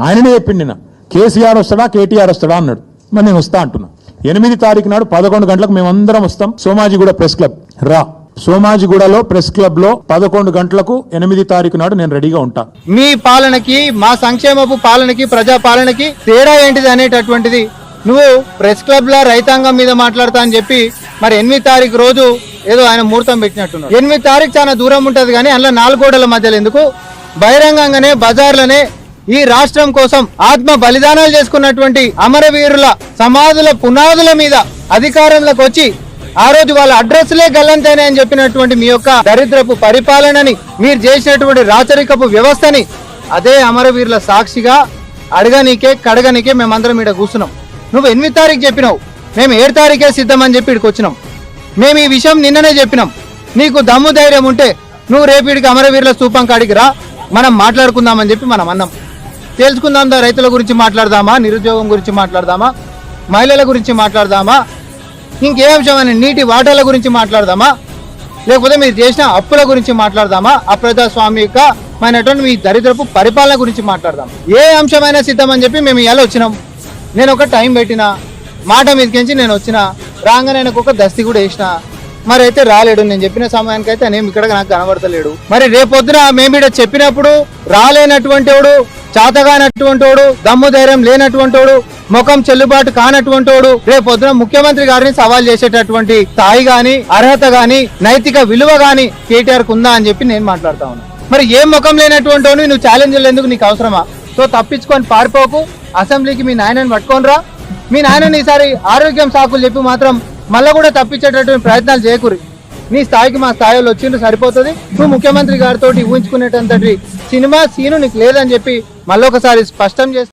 ఆయననే చెప్పింది నిన్న కేసీఆర్ వస్తాడా కేటీఆర్ వస్తాడా అన్నాడు. మరి నేను వస్తా అంటున్నా. 8 తారీఖు నాడు 11 గంటలకు మేమందరం వస్తాం. సోమాజిగూడ ప్రెస్ క్లబ్ రా. సోమాజిగూడలో ప్రెస్ క్లబ్ లో 11 గంటలకు 8 తారీఖు నాడు నేను రెడీగా ఉంటా. మీ పాలనకి మా సంక్షేమపు పాలనకి ప్రజా పాలనకి తేడా ఏంటిది అనేటటువంటిది నువ్వు ప్రెస్ క్లబ్ లా రైతాంగం మీద మాట్లాడతా అని చెప్పి మరి 8 తారీఖు రోజు ఏదో ఆయన ముహూర్తం పెట్టినట్టున్నాడు. 8 తారీఖు చాలా దూరం ఉంటది కానీ అందులో 4 గోడల మధ్యలో ఎందుకు బహిరంగంగానే బజార్లనే ఈ రాష్ట్రం కోసం ఆత్మ బలిదానాలు చేసుకున్నటువంటి అమరవీరుల సమాధుల పునాదుల మీద అధికారంలోకి వచ్చి ఆ రోజు వాళ్ళ అడ్రస్లే గల్లంతేనే అని చెప్పినటువంటి మీ యొక్క దరిద్రపు పరిపాలనని మీరు చేసినటువంటి రాచరికపు వ్యవస్థని అదే అమరవీరుల సాక్షిగా అడగనీకే కడగనీకే మేమందరం ఇక్కడ కూర్చున్నాం. నువ్వు 8 తారీఖు చెప్పినావు, మేము 7 తారీఖే సిద్ధమని చెప్పి ఇక్కడికి వచ్చినాం. మేము ఈ విషయం నిన్ననే చెప్పినాం. నీకు దమ్ము ధైర్యం ఉంటే నువ్వు రేపు ఇడికి అమరవీరుల స్తూపం కాడికి రా, మనం మాట్లాడుకుందామని చెప్పి మనం అన్నాం. తెలుసుకుందాం, రైతుల గురించి మాట్లాడదామా, నిరుద్యోగం గురించి మాట్లాడదామా, మహిళల గురించి మాట్లాడదామా, ఇంకే అంశమైన నీటి వాటాల గురించి మాట్లాడదామా, లేకపోతే మీరు చేసిన అప్పుల గురించి మాట్లాడదామా, అప్రజాస్వామికమైనటువంటి మీ దరిద్రపు పరిపాలన గురించి మాట్లాడదామా. ఏ అంశమైనా సిద్ధం అని చెప్పి మేము ఇలా వచ్చినాం. నేను ఒక టైం పెట్టిన మాట మీదకించి నేను వచ్చిన రాగానే నాకు ఒక దస్తి కూడా వేసిన. మరి అయితే రాలేడు, నేను చెప్పిన సమయానికి అయితే నేను ఇక్కడ నాకు కనబడతలేడు. మరి రేపొద్దున మేము ఇక్కడ చెప్పినప్పుడు రాలేనటువంటి వాడు, చాతగానటువంటి వాడు, దమ్ము ధైర్యం లేనటువంటి వాడు, ముఖం చెల్లుబాటు కానటువంటి వాడు రేపొద్దున ముఖ్యమంత్రి గారిని సవాల్ చేసేటటువంటి స్థాయి గాని అర్హత గాని నైతిక విలువ గాని కేటీఆర్ కుందా అని చెప్పి నేను మాట్లాడుతా ఉన్నా. మరి ఏ ముఖం లేనటువంటి వాడు నువ్వు ఛాలెంజ్ ఎందుకు, నీకు అవసరమా? సో తప్పించుకొని పారిపోకు, అసెంబ్లీకి మీ నాయనని పట్టుకొని రా. మీ నాయనని ఈసారి ఆరోగ్యం సాకులు చెప్పి మాత్రం మళ్ళీ కూడా తప్పించేటటువంటి ప్రయత్నాలు చేయకూరి. నీ స్థాయికి మా స్థాయిలో వచ్చిండు సరిపోతుంది. నువ్వు ముఖ్యమంత్రి గారితో ఊహించుకునేటంతటి సినిమా సీను నీకు లేదని చెప్పి మళ్ళొకసారి స్పష్టం చేస్తా.